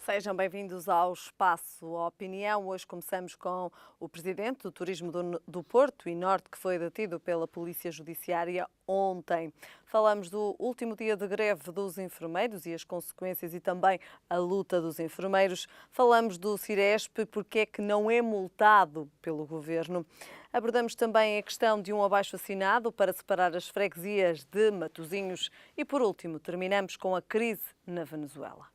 Sejam bem-vindos ao Espaço Opinião. Hoje começamos com o presidente do Turismo do Porto e Norte, que foi detido pela Polícia Judiciária ontem. Falamos do último dia de greve dos enfermeiros e as consequências e também a luta dos enfermeiros. Falamos do Ciresp, porque é que não é multado pelo governo. Abordamos também a questão de um abaixo-assinado para separar as freguesias de Matosinhos e, por último, terminamos com a crise na Venezuela.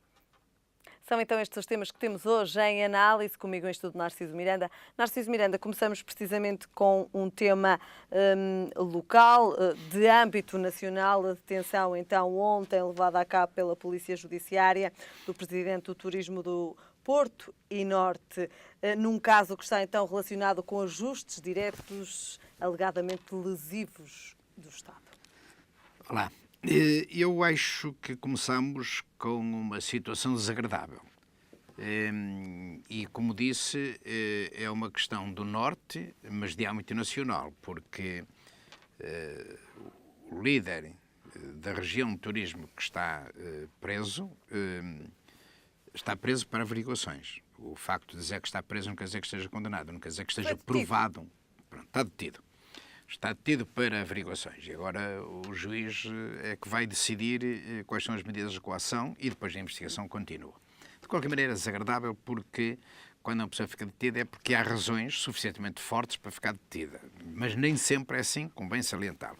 São então estes os temas que temos hoje em análise, comigo em estudo Narciso Miranda. Narciso Miranda, começamos precisamente com um tema local, de âmbito nacional, a detenção então ontem levada a cabo pela Polícia Judiciária do Presidente do Turismo do Porto e Norte, num caso que está então relacionado com ajustes diretos alegadamente lesivos do Estado. Olá. Eu acho que começamos com uma situação desagradável. E, como disse, é uma questão do Norte, mas de âmbito nacional, porque o líder da região de turismo que está preso para averiguações. O facto de dizer que está preso não quer dizer que esteja condenado, não quer dizer que esteja provado. Pronto, está detido. Está detido para averiguações e agora o juiz é que vai decidir quais são as medidas de coação e depois a investigação continua. De qualquer maneira, é desagradável porque quando uma pessoa fica detida é porque há razões suficientemente fortes para ficar detida. Mas nem sempre é assim, convém salientar.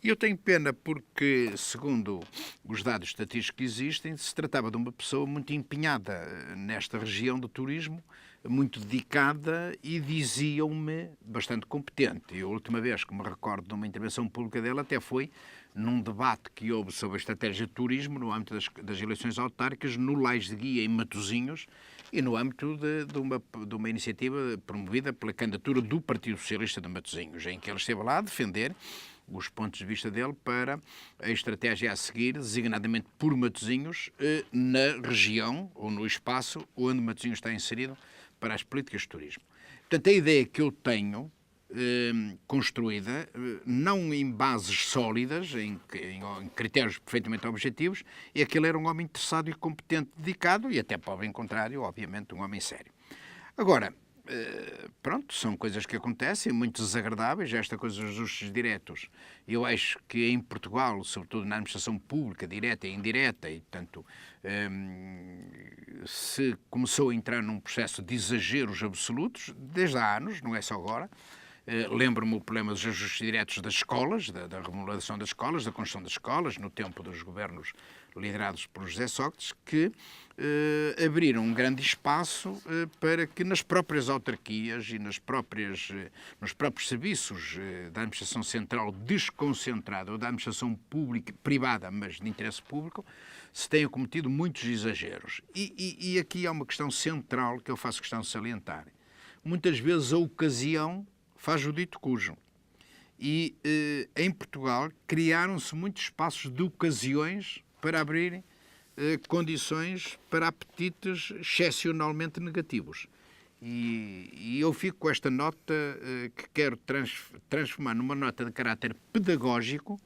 E eu tenho pena porque, segundo os dados estatísticos que existem, se tratava de uma pessoa muito empenhada nesta região do turismo, muito dedicada e diziam-me bastante competente. E a última vez que me recordo de uma intervenção pública dela até foi num debate que houve sobre a estratégia de turismo no âmbito das eleições autárquicas no Lais de Guia, em Matosinhos, e no âmbito de uma iniciativa promovida pela candidatura do Partido Socialista de Matosinhos, em que ele esteve lá a defender os pontos de vista dele para a estratégia a seguir, designadamente por Matosinhos, na região ou no espaço onde Matosinhos está inserido para as políticas de turismo. Portanto, a ideia que eu tenho construída, não em bases sólidas, em critérios perfeitamente objetivos, é que ele era um homem interessado e competente, dedicado, e até pode, em contrário, obviamente, um homem sério. Agora, pronto, são coisas que acontecem, muito desagradáveis, esta coisa dos ajustes diretos. Eu acho que em Portugal, sobretudo na administração pública, direta e indireta, e portanto se começou a entrar num processo de exageros absolutos, desde há anos, não é só agora. Lembro-me o problema dos ajustes diretos das escolas, da remodelação das escolas, da construção das escolas, no tempo dos governos liderados por José Sócrates, que abriram um grande espaço para que nas próprias autarquias e nos próprios serviços da administração central desconcentrada ou da administração pública, privada, mas de interesse público, se tenham cometido muitos exageros. E aqui há uma questão central que eu faço questão de salientar. Muitas vezes a ocasião faz o dito cujo. E em Portugal criaram-se muitos espaços de ocasiões para abrir condições para apetites excepcionalmente negativos. E eu fico com esta nota que quero transformar numa nota de caráter pedagógico,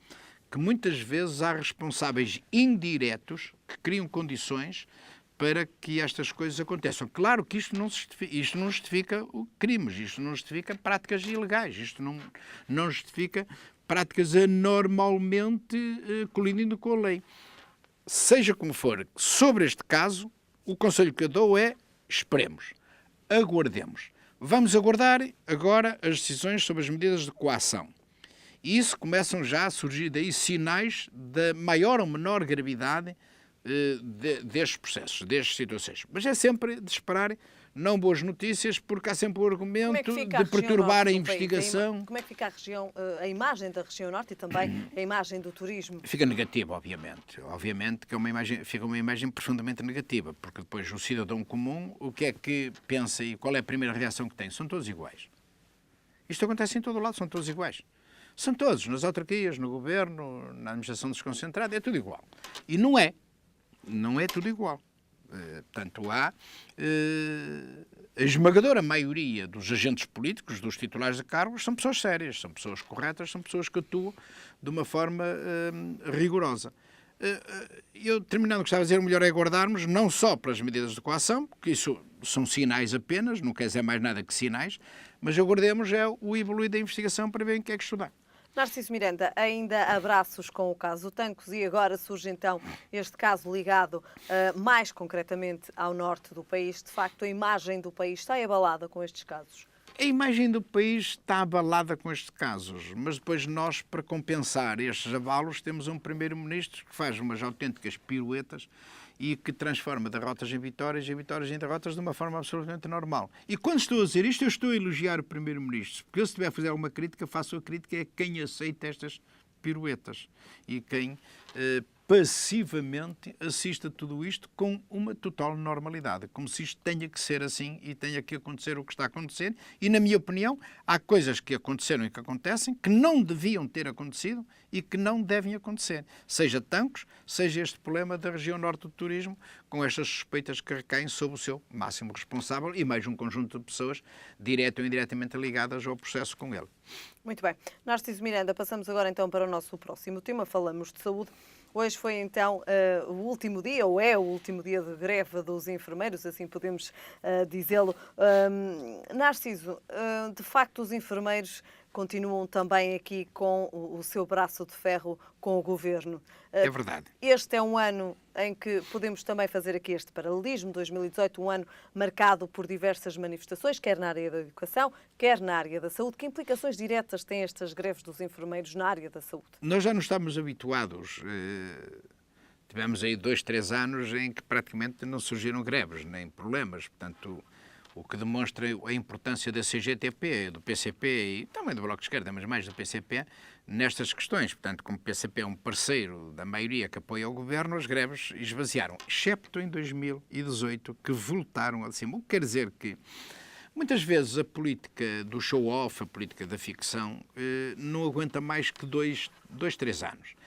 que muitas vezes há responsáveis indiretos que criam condições para que estas coisas aconteçam. Claro que isto não justifica crimes, isto não justifica práticas ilegais, isto não justifica práticas anormalmente colidindo com a lei. Seja como for, sobre este caso, o conselho que eu dou é esperemos, aguardemos. Vamos aguardar agora as decisões sobre as medidas de coação. E isso começam já a surgir daí sinais da maior ou menor gravidade destes processos, destas situações. Mas é sempre de esperar não boas notícias, porque há sempre o argumento de perturbar a investigação. Como é que fica a região, a imagem da região norte e também a imagem do turismo? Fica negativa, obviamente. Obviamente que fica uma imagem profundamente negativa, porque depois o cidadão comum, o que é que pensa e qual é a primeira reação que tem? São todos iguais. Isto acontece em todo o lado, são todos iguais. São todos, nas autarquias, no governo, na administração desconcentrada, é tudo igual. E não é. Não é tudo igual. Portanto, há a esmagadora maioria dos agentes políticos, dos titulares de cargos, são pessoas sérias, são pessoas corretas, são pessoas que atuam de uma forma rigorosa. Eu, terminando, gostava de dizer, o melhor é guardarmos, não só pelas medidas de coação, porque isso são sinais apenas, não quer dizer mais nada que sinais, mas aguardemos o evoluir da investigação para ver em que é que estudar. Narciso Miranda, ainda abraços com o caso Tancos e agora surge então este caso ligado mais concretamente ao norte do país. De facto, a imagem do país está abalada com estes casos? A imagem do país está abalada com estes casos, mas depois nós, para compensar estes abalos, temos um primeiro-ministro que faz umas autênticas piruetas e que transforma derrotas em vitórias e vitórias em derrotas de uma forma absolutamente normal. E quando estou a dizer isto, eu estou a elogiar o primeiro-ministro, porque eu, se tiver a fazer alguma crítica, faço a crítica a quem aceita estas piruetas e quem passivamente assiste a tudo isto com uma total normalidade, como se isto tenha que ser assim e tenha que acontecer o que está a acontecer. E, na minha opinião, há coisas que aconteceram e que acontecem que não deviam ter acontecido e que não devem acontecer. Seja Tancos, seja este problema da região norte do turismo, com estas suspeitas que recaem sobre o seu máximo responsável e mais um conjunto de pessoas, direto ou indiretamente ligadas ao processo com ele. Muito bem. Narciso Miranda, passamos agora então para o nosso próximo tema. Falamos de saúde. Hoje foi então o último dia, ou é o último dia de greve dos enfermeiros, assim podemos dizê-lo. Narciso, de facto os enfermeiros continuam também aqui com o seu braço de ferro com o Governo. É verdade. Este é um ano em que podemos também fazer aqui este paralelismo, 2018, um ano marcado por diversas manifestações, quer na área da educação, quer na área da saúde. Que implicações diretas têm estas greves dos enfermeiros na área da saúde? Nós já não estamos habituados. Tivemos aí 2, 3 anos em que praticamente não surgiram greves, nem problemas. Portanto, o que demonstra a importância da CGTP, do PCP e também do Bloco de Esquerda, mas mais do PCP, nestas questões. Portanto, como o PCP é um parceiro da maioria que apoia o governo, as greves esvaziaram, excepto em 2018, que voltaram a cima. O que quer dizer que muitas vezes a política do show-off, a política da ficção, não aguenta mais que 2, 3 anos.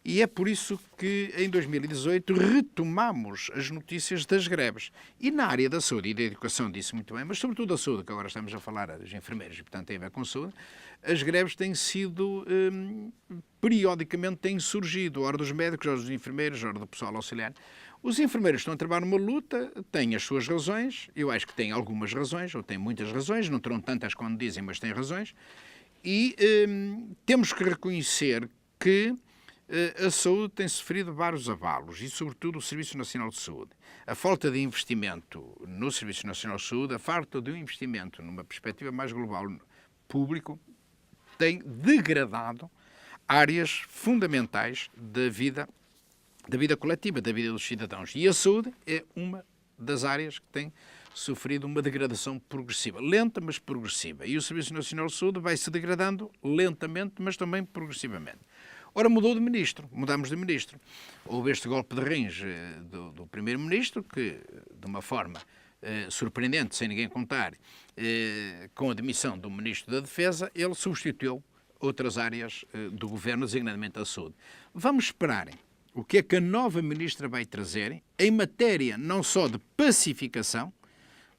E é por isso que, em 2018, retomamos as notícias das greves. E na área da saúde e da educação, disse muito bem, mas sobretudo da saúde, que agora estamos a falar dos enfermeiros e, portanto, tem a ver com saúde, as greves têm sido, periodicamente, têm surgido, a hora dos médicos, a hora dos enfermeiros, a hora do pessoal auxiliar. Os enfermeiros estão a trabalhar numa luta, têm as suas razões, eu acho que têm algumas razões, ou têm muitas razões, não terão tantas quando dizem, mas têm razões, e temos que reconhecer que a saúde tem sofrido vários abalos e, sobretudo, o Serviço Nacional de Saúde. A falta de investimento no Serviço Nacional de Saúde, a falta de um investimento numa perspectiva mais global público, tem degradado áreas fundamentais da vida coletiva, da vida dos cidadãos. E a saúde é uma das áreas que tem sofrido uma degradação progressiva. Lenta, mas progressiva. E o Serviço Nacional de Saúde vai se degradando lentamente, mas também progressivamente. Ora, mudamos de ministro. Houve este golpe de rins do primeiro-ministro, que, de uma forma surpreendente, sem ninguém contar, com a demissão do ministro da Defesa, ele substituiu outras áreas do governo, designadamente a saúde. Vamos esperar o que é que a nova ministra vai trazer em matéria não só de pacificação,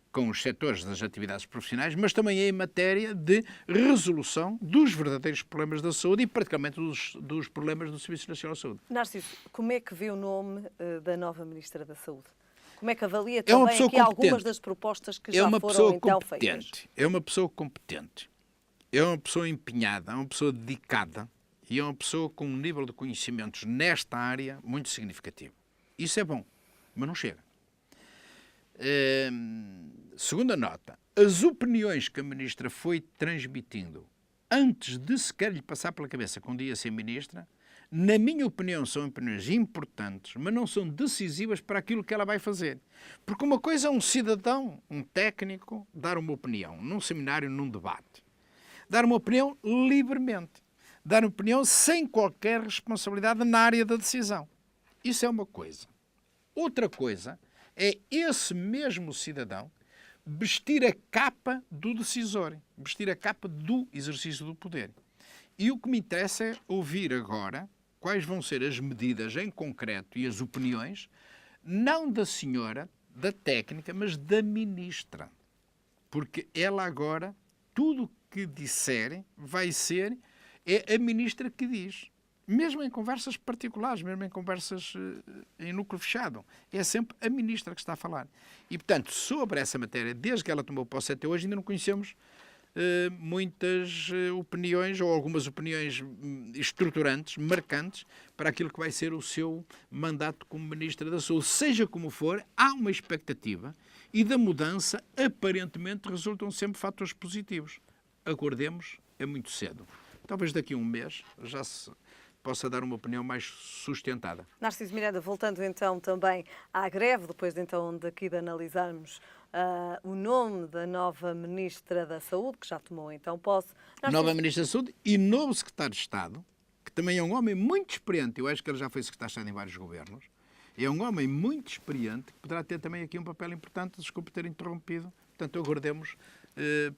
com os setores das atividades profissionais, mas também em matéria de resolução dos verdadeiros problemas da saúde e, praticamente, dos problemas do Serviço Nacional de Saúde. Narciso, como é que vê o nome da nova Ministra da Saúde? Como é que avalia também aqui algumas das propostas que já foram então feitas? É uma pessoa competente, é uma pessoa empenhada, é uma pessoa dedicada e é uma pessoa com um nível de conhecimentos nesta área muito significativo. Isso é bom, mas não chega. Segunda nota, as opiniões que a ministra foi transmitindo antes de sequer lhe passar pela cabeça que um dia ia ser ministra, na minha opinião, são opiniões importantes, mas não são decisivas para aquilo que ela vai fazer. Porque uma coisa é um cidadão, um técnico, dar uma opinião num seminário, num debate. Dar uma opinião livremente. Dar uma opinião sem qualquer responsabilidade na área da decisão. Isso é uma coisa. Outra coisa é esse mesmo cidadão vestir a capa do decisor, vestir a capa do exercício do poder. E o que me interessa é ouvir agora quais vão ser as medidas em concreto e as opiniões, não da senhora, da técnica, mas da ministra. Porque ela agora, tudo o que disser, vai ser, é a ministra que diz. mesmo em conversas particulares, mesmo em conversas em núcleo fechado. É sempre a ministra que está a falar. E, portanto, sobre essa matéria, desde que ela tomou posse até hoje, ainda não conhecemos muitas opiniões ou algumas opiniões estruturantes, marcantes, para aquilo que vai ser o seu mandato como Ministra da Saúde. Seja como for, há uma expectativa e da mudança, aparentemente, resultam sempre fatores positivos. Aguardemos, é muito cedo. Talvez daqui a um mês já se possa dar uma opinião mais sustentada. Narciso Miranda, voltando então também à greve, depois de então daqui de analisarmos o nome da nova Ministra da Saúde, que já tomou então posse. Nova Ministra da Saúde e novo Secretário de Estado, que também é um homem muito experiente, eu acho que ele já foi Secretário de Estado em vários governos, é um homem muito experiente, que poderá ter também aqui um papel importante, desculpe ter interrompido, portanto aguardemos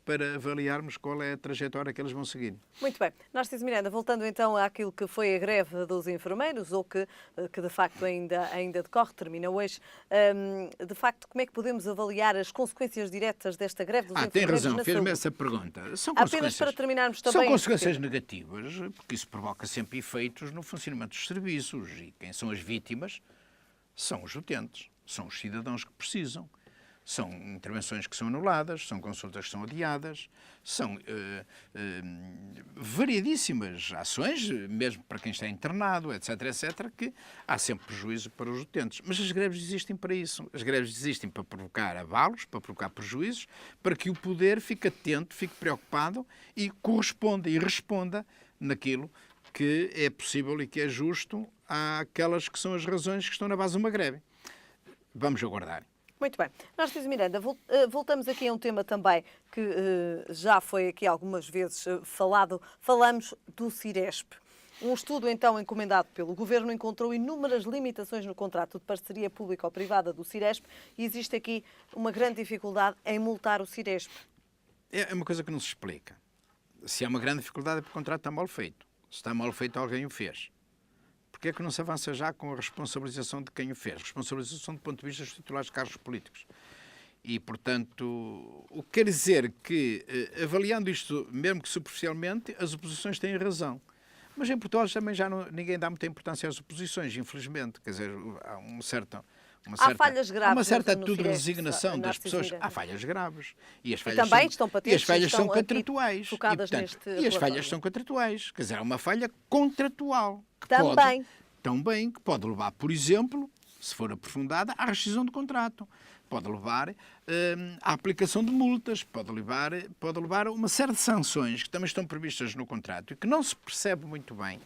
para avaliarmos qual é a trajetória que eles vão seguir. Muito bem. Narciso Miranda, voltando então àquilo que foi a greve dos enfermeiros, ou que de facto ainda decorre, termina hoje, de facto, como é que podemos avaliar as consequências diretas desta greve dos enfermeiros? Tem razão, na fez-me saúde? essa pergunta. Apenas para terminarmos também... São consequências negativas, porque isso provoca sempre efeitos no funcionamento dos serviços, e quem são as vítimas são os utentes, são os cidadãos que precisam. São intervenções que são anuladas, são consultas que são adiadas, são variedíssimas ações, mesmo para quem está internado, etc., etc., que há sempre prejuízo para os utentes. Mas as greves existem para isso. As greves existem para provocar abalos, para provocar prejuízos, para que o poder fique atento, fique preocupado e corresponda e responda naquilo que é possível e que é justo àquelas que são as razões que estão na base de uma greve. Vamos aguardar. Muito bem. Narciso Miranda, voltamos aqui a um tema também que já foi aqui algumas vezes falado. Falamos do Ciresp. Um estudo, então, encomendado pelo Governo encontrou inúmeras limitações no contrato de parceria pública ou privada do Ciresp e existe aqui uma grande dificuldade em multar o Ciresp. É uma coisa que não se explica. Se há uma grande dificuldade é porque o contrato está mal feito. Se está mal feito, alguém o fez. Porquê é que não se avança já com a responsabilização de quem o fez? Responsabilização do ponto de vista dos titulares de cargos políticos. E, portanto, o que quer dizer que, avaliando isto, mesmo que superficialmente, as oposições têm razão. Mas em Portugal também já ninguém dá muita importância às oposições, infelizmente. Quer dizer, há há falhas graves. Há uma certa atitude de Ciresp, resignação das pessoas. Há falhas graves. E as falhas também estão patentes. E as falhas são contratuais. E as falhas são contratuais. Quer dizer, há uma falha contratual. Também. Que pode levar, por exemplo, se for aprofundada, à rescisão do contrato. Pode levar à aplicação de multas, pode levar a uma série de sanções que também estão previstas no contrato e que não se percebe muito bem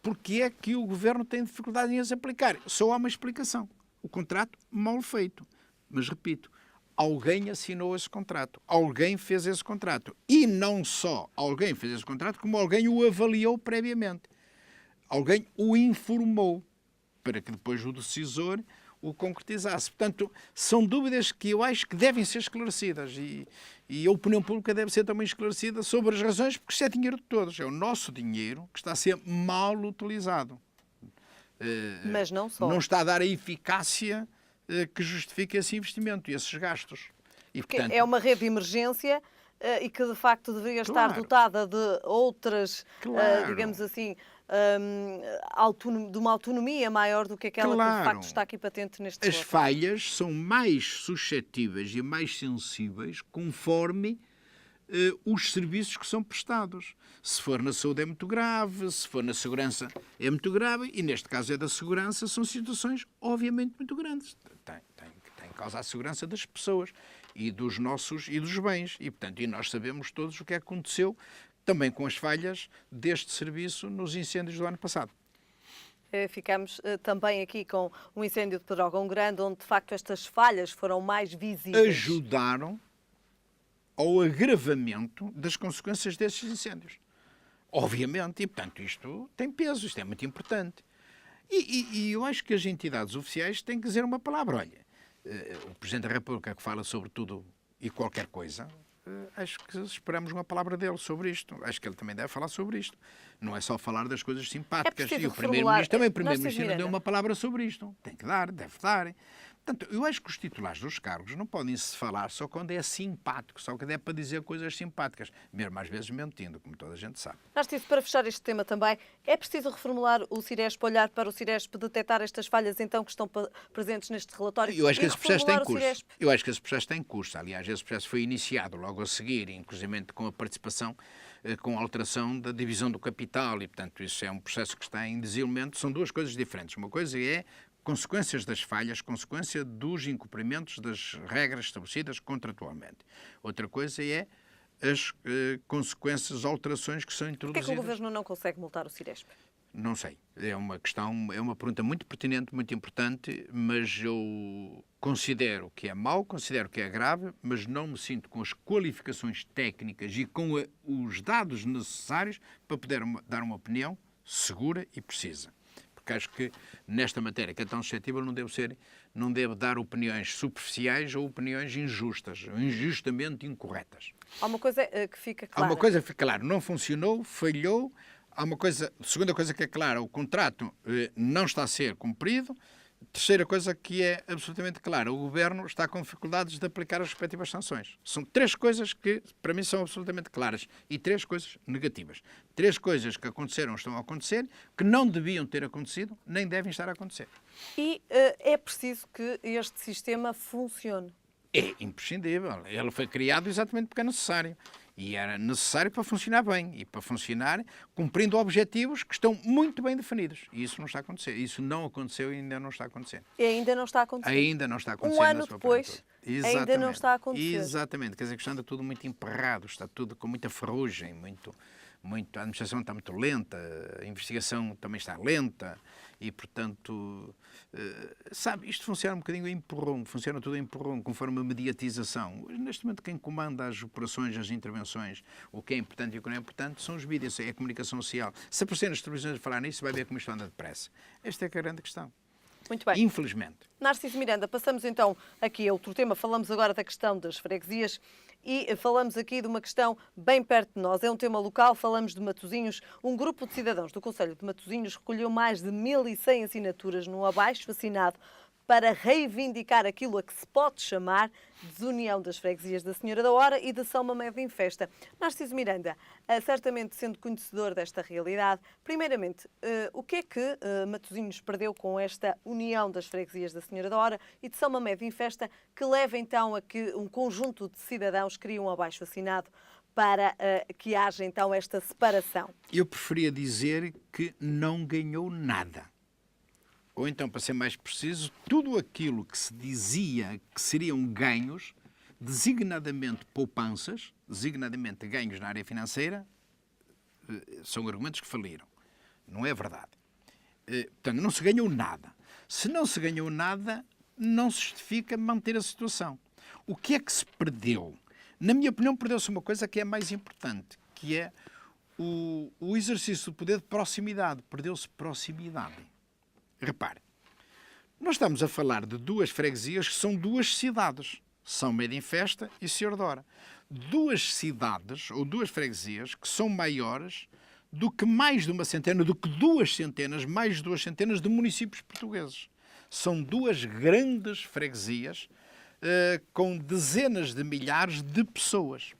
porque é que o Governo tem dificuldade em as aplicar. Só há uma explicação. O contrato mal feito. Mas, repito, alguém assinou esse contrato. Alguém fez esse contrato. E não só alguém fez esse contrato, como alguém o avaliou previamente. Alguém o informou para que depois o decisor o concretizasse. Portanto, são dúvidas que eu acho que devem ser esclarecidas e a opinião pública deve ser também esclarecida sobre as razões, porque isso é dinheiro de todos. É o nosso dinheiro que está a ser mal utilizado. Mas não só. Não está a dar a eficácia que justifique esse investimento e esses gastos. E, portanto, é uma rede de emergência e que, de facto, deveria estar dotada de outras, digamos assim, de uma autonomia maior do que aquela que, de facto, está aqui patente neste As falhas são mais suscetíveis e mais sensíveis conforme os serviços que são prestados. Se for na saúde é muito grave, se for na segurança é muito grave e, neste caso, é da segurança, são situações, obviamente, muito grandes. Tem causa a segurança das pessoas e dos bens. E, portanto, nós sabemos todos o que aconteceu também com as falhas deste serviço nos incêndios do ano passado. Ficamos também aqui com um incêndio de Pedrógão Grande, onde, de facto, estas falhas foram mais visíveis. Ajudaram ao agravamento das consequências destes incêndios. Obviamente, e, portanto, isto tem peso, isto é muito importante. E eu acho que as entidades oficiais têm que dizer uma palavra. Olha, o Presidente da República que fala sobre tudo e qualquer coisa, acho que esperamos uma palavra dele sobre isto. Acho que ele também deve falar sobre isto. Não é só falar das coisas simpáticas. E o Primeiro-Ministro também, o Primeiro-Ministro deu uma palavra sobre isto. Tem que dar, deve dar. Portanto, eu acho que os titulares dos cargos não podem se falar só quando é simpático, só quando é para dizer coisas simpáticas, mesmo às vezes mentindo, como toda a gente sabe. Narciso, para fechar este tema também, é preciso reformular o Ciresp, olhar para o Ciresp, detectar estas falhas então que estão presentes neste relatório? Eu acho que esse processo tem curso. Ciresp? Eu acho que esse processo tem curso. Aliás, esse processo foi iniciado logo a seguir, inclusive com a participação, com a alteração da divisão do capital e, portanto, isso é um processo que está em desenvolvimento. São duas coisas diferentes. Uma coisa é consequências das falhas, consequência dos incumprimentos das regras estabelecidas contratualmente. Outra coisa é as consequências, alterações que são introduzidas. Porquê é que o Governo não consegue multar o Ciresp? Não sei. É uma pergunta muito pertinente, muito importante, mas eu considero que é mau, considero que é grave, mas não me sinto com as qualificações técnicas e com os dados necessários para poder dar uma opinião segura e precisa. Porque acho que nesta matéria, que é tão suscetível, não devo dar opiniões superficiais ou opiniões injustas, ou injustamente incorretas. Há uma coisa que fica clara. Há uma coisa que fica clara, não funcionou, falhou. Há uma coisa, segunda coisa que é clara, o contrato não está a ser cumprido. Terceira coisa que é absolutamente clara, o Governo está com dificuldades de aplicar as respectivas sanções. São três coisas que, para mim, são absolutamente claras e três coisas negativas. Três coisas que aconteceram, estão a acontecer, que não deviam ter acontecido, nem devem estar a acontecer. E é preciso que este sistema funcione. É imprescindível. Ele foi criado exatamente porque é necessário. E era necessário para funcionar bem e para funcionar cumprindo objetivos que estão muito bem definidos. E isso não está a acontecer. Isso não aconteceu e ainda não está a acontecer. E ainda não está a acontecer. Ainda não está a acontecer. Um ano depois, ainda não está a acontecer. Exatamente. Quer dizer, que está tudo muito emperrado, está tudo com muita ferrugem, a administração está muito lenta, a investigação também está lenta e, portanto, sabe, isto funciona um bocadinho a empurrão, funciona tudo a empurrão, conforme a mediatização. Neste momento, quem comanda as operações, as intervenções, o que é importante e o que não é importante, são os mídias, é a comunicação social. Se aparecer nas televisões a falar nisso, vai ver como isto anda depressa. Esta é a grande questão. Muito bem. Infelizmente. Narciso Miranda, passamos então aqui a outro tema. Falamos agora da questão das freguesias e falamos aqui de uma questão bem perto de nós. É um tema local, falamos de Matosinhos. Um grupo de cidadãos do Concelho de Matosinhos recolheu mais de 1.100 assinaturas no abaixo-assinado para reivindicar aquilo a que se pode chamar desunião das freguesias da Senhora da Hora e de São Mamede em Festa. Narciso Miranda, certamente sendo conhecedor desta realidade, primeiramente, o que é que Matosinhos perdeu com esta união das freguesias da Senhora da Hora e de São Mamede em Festa, que leva então a que um conjunto de cidadãos crie um abaixo-assinado para que haja então esta separação? Eu preferia dizer que não ganhou nada. Ou então, para ser mais preciso, tudo aquilo que se dizia que seriam ganhos, designadamente poupanças, designadamente ganhos na área financeira, são argumentos que faliram. Não é verdade. Portanto, não se ganhou nada. Se não se ganhou nada, não se justifica manter a situação. O que é que se perdeu? Na minha opinião, perdeu-se uma coisa que é mais importante, que é o exercício do poder de proximidade. Perdeu-se proximidade. Repare, nós estamos a falar de duas freguesias que são duas cidades, São Mamede em Festa e Senhor da Hora. Duas cidades, ou duas freguesias, que são maiores do que mais de uma centena, do que mais de 2 centenas de municípios portugueses. São duas grandes freguesias com dezenas de milhares de pessoas.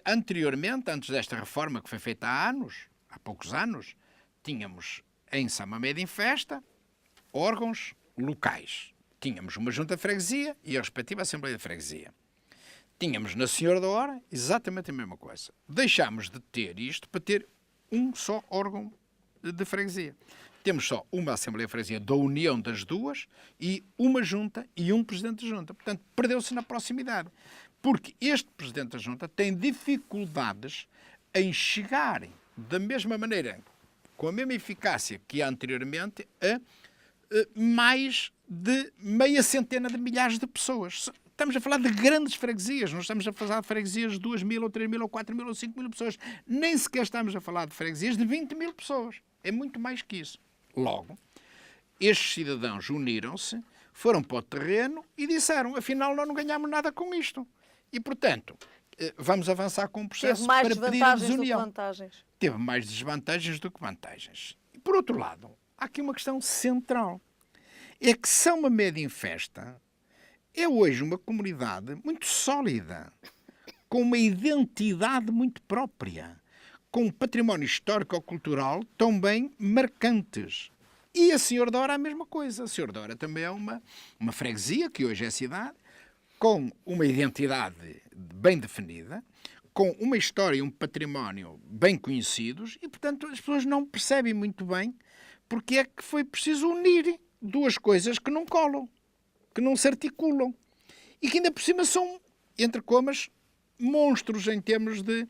Anteriormente, antes desta reforma que foi feita há poucos anos, tínhamos em São Mamede em Festa, órgãos locais. Tínhamos uma junta de freguesia e a respectiva Assembleia de Freguesia. Tínhamos na Senhora da Hora exatamente a mesma coisa. Deixámos de ter isto para ter um só órgão de freguesia. Temos só uma Assembleia de Freguesia da união das duas e uma junta e um presidente de junta. Portanto, perdeu-se na proximidade. Porque este presidente da junta tem dificuldades em chegar da mesma maneira, com a mesma eficácia que anteriormente, a mais de meia centena de milhares de pessoas. Estamos a falar de grandes freguesias, não estamos a falar de freguesias de 2.000, ou 3.000, ou 4.000, ou 5.000 pessoas. Nem sequer estamos a falar de freguesias de 20.000 pessoas. É muito mais que isso. Logo, estes cidadãos uniram-se, foram para o terreno e disseram, afinal, nós não ganhamos nada com isto. E, portanto, vamos avançar com o processo para pedir a desunião. Teve mais desvantagens do que vantagens. E, por outro lado, há aqui uma questão central. é que São Mamede em Festa é hoje uma comunidade muito sólida, com uma identidade muito própria, com um património histórico-cultural também marcantes. E a Senhor da Hora a mesma coisa. A Senhor da Hora também é uma freguesia, que hoje é cidade, com uma identidade bem definida, com uma história e um património bem conhecidos e, portanto, as pessoas não percebem muito bem porque é que foi preciso unir duas coisas que não colam, que não se articulam e que ainda por cima são, entre comas, monstros em termos de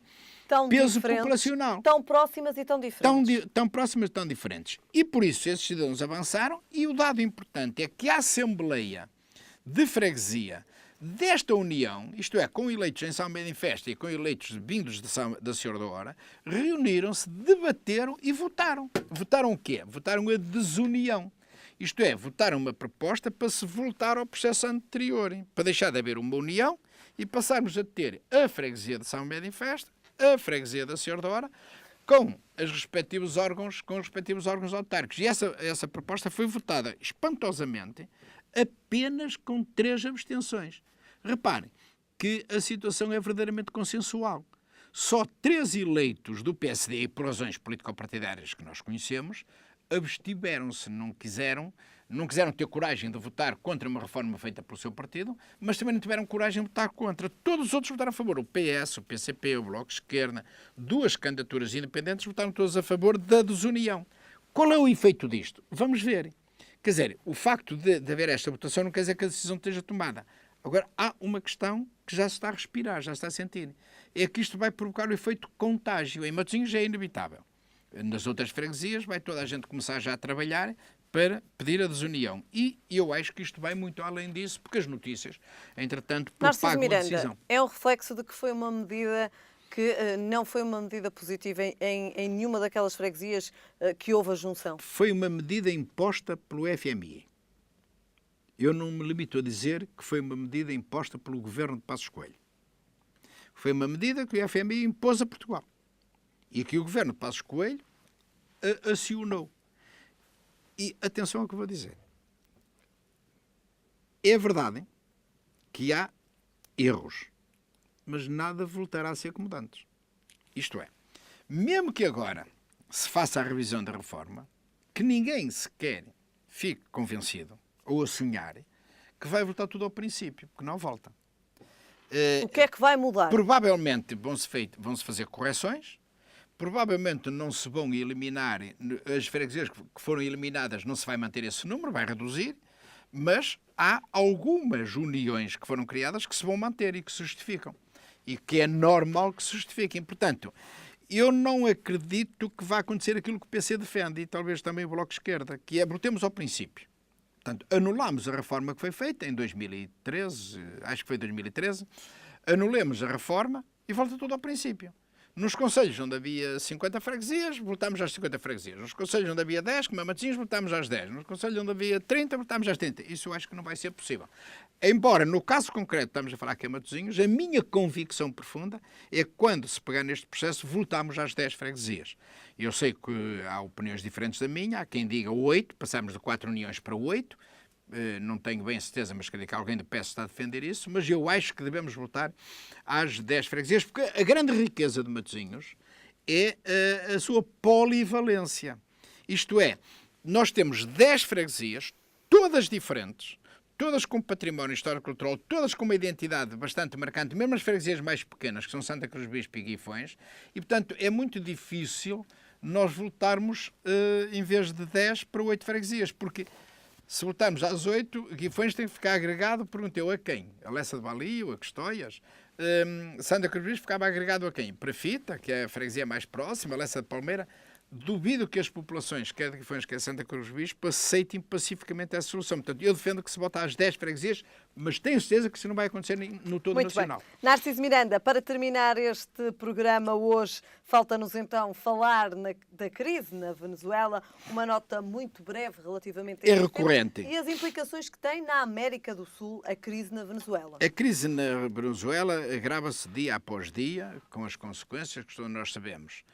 peso populacional. Tão próximas e tão diferentes. Tão próximas e tão diferentes. E por isso esses cidadãos avançaram e o dado importante é que a Assembleia de Freguesia desta união, isto é, com eleitos em São Mamede em Festa e com eleitos vindos da Senhora da Hora, reuniram-se, debateram e votaram. Votaram o quê? Votaram a desunião. Isto é, votaram uma proposta para se voltar ao processo anterior, para deixar de haver uma união e passarmos a ter a freguesia de São Mamede em Festa, a freguesia da Senhora da Hora, com os respectivos órgãos autárquicos. E essa proposta foi votada espantosamente apenas com 3 abstenções. Reparem que a situação é verdadeiramente consensual. Só 3 eleitos do PSD, e por razões político-partidárias que nós conhecemos, abstiveram-se, não quiseram ter coragem de votar contra uma reforma feita pelo seu partido, mas também não tiveram coragem de votar contra. Todos os outros votaram a favor. O PS, o PCP, o Bloco de Esquerda, 2 candidaturas independentes votaram todos a favor da desunião. Qual é o efeito disto? Vamos ver. Quer dizer, o facto de haver esta votação não quer dizer que a decisão esteja tomada. Agora, há uma questão que já se está a respirar, já se está a sentir. É que isto vai provocar o efeito contágio. Em Matosinhos já é inevitável. Nas outras freguesias vai toda a gente começar já a trabalhar para pedir a desunião. E eu acho que isto vai muito além disso, porque as notícias, entretanto, propagam a decisão. É um reflexo de que foi uma medida que não foi uma medida positiva em nenhuma daquelas freguesias que houve a junção? Foi uma medida imposta pelo FMI. Eu não me limito a dizer que foi uma medida imposta pelo governo de Passos Coelho. Foi uma medida que o FMI impôs a Portugal. E que o governo de Passos Coelho acionou. E atenção ao que eu vou dizer. É verdade que há erros, mas nada voltará a ser como antes. Isto é, mesmo que agora se faça a revisão da reforma, que ninguém sequer fique convencido ou a sonhar que vai voltar tudo ao princípio, porque não volta. O que é que vai mudar? Provavelmente vão-se fazer correções, provavelmente não se vão eliminar, as freguesias que foram eliminadas não se vai manter esse número, vai reduzir, mas há algumas uniões que foram criadas que se vão manter e que se justificam. E que é normal que se justifiquem. Portanto, eu não acredito que vá acontecer aquilo que o PC defende, e talvez também o Bloco de Esquerda, que é voltemos ao princípio. Portanto, anulámos a reforma que foi feita em 2013, acho que foi 2013, anulemos a reforma e volta tudo ao princípio. Nos concelhos onde havia 50 freguesias, voltámos às 50 freguesias. Nos concelhos onde havia 10, como a Matosinhos, voltámos às 10. Nos concelhos onde havia 30, voltámos às 30. Isso eu acho que não vai ser possível. Embora, no caso concreto, estamos a falar que é Matosinhos, a minha convicção profunda é que quando se pegar neste processo, voltamos às 10 freguesias. Eu sei que há opiniões diferentes da minha, há quem diga 8, passamos de 4 uniões para 8, não tenho bem certeza, mas creio que alguém do PS está a defender isso, mas eu acho que devemos voltar às 10 freguesias, porque a grande riqueza de Matosinhos é a sua polivalência. Isto é, nós temos 10 freguesias, todas diferentes, todas com património histórico-cultural, todas com uma identidade bastante marcante, mesmo as freguesias mais pequenas, que são Santa Cruz Bispo e Guifões, e, portanto, é muito difícil nós voltarmos, em vez de 10, para 8 freguesias, porque se voltarmos às 8, Guifões tem que ficar agregado, perguntei a quem? A Lessa de Balio, a Custóias? Santa Cruz Bispo ficava agregado a quem? Prafita, que é a freguesia mais próxima, a Lessa de Palmeira. Duvido que as populações, quer de Guifões, quer de Santa Cruz Bispo, aceitem pacificamente essa solução. Portanto, eu defendo que se vote às 10 freguesias, mas tenho certeza que isso não vai acontecer no todo Muito nacional. Bem. Narciso Miranda, para terminar este programa hoje, falta-nos então falar da crise na Venezuela, uma nota muito breve relativamente a É recorrente. E as implicações que tem na América do Sul a crise na Venezuela. A crise na Venezuela agrava-se dia após dia, com as consequências que todos nós sabemos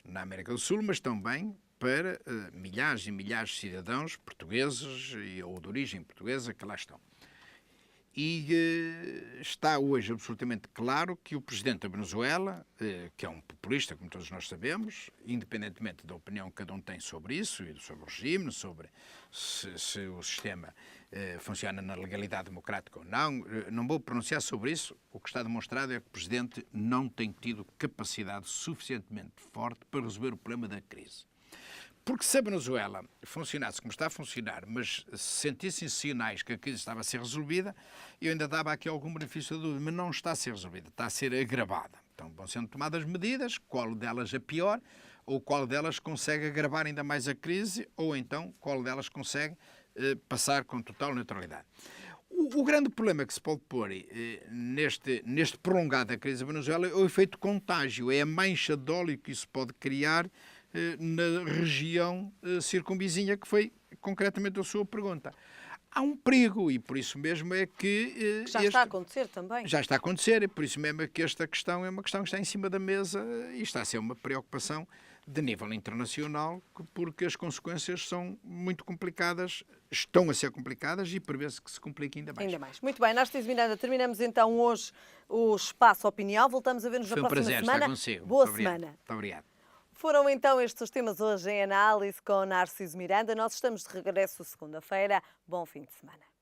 na América do Sul, mas também para milhares e milhares de cidadãos portugueses ou de origem portuguesa que lá estão. E está hoje absolutamente claro que o presidente da Venezuela, que é um populista, como todos nós sabemos, independentemente da opinião que cada um tem sobre isso, e sobre o regime, sobre se o sistema funciona na legalidade democrática ou não, não vou pronunciar sobre isso. O que está demonstrado é que o presidente não tem tido capacidade suficientemente forte para resolver o problema da crise. Porque se a Venezuela funcionasse como está a funcionar, mas se sentissem sinais que a crise estava a ser resolvida, eu ainda dava aqui algum benefício da dúvida, mas não está a ser resolvida, está a ser agravada. Então vão sendo tomadas medidas, qual delas a pior, ou qual delas consegue agravar ainda mais a crise, ou então qual delas consegue passar com total neutralidade. O grande problema que se pode pôr neste prolongado da crise da Venezuela é o efeito contágio, é a mancha de óleo que isso pode criar na região circunvizinha, que foi concretamente a sua pergunta. Há um perigo e por isso mesmo é que... já está a acontecer também. Já está a acontecer e por isso mesmo é que esta questão é uma questão que está em cima da mesa e está a ser uma preocupação de nível internacional, porque as consequências são muito complicadas, estão a ser complicadas e prevê-se que se complique ainda mais. Ainda mais. Muito bem, Narciso Miranda, terminamos então hoje o Espaço Opinião. Voltamos a ver-nos na próxima semana. Foi um prazer estar consigo. Boa Muito semana. obrigado. Muito obrigado. Foram então estes os temas hoje em análise com Narciso Miranda. Nós estamos de regresso segunda-feira. Bom fim de semana.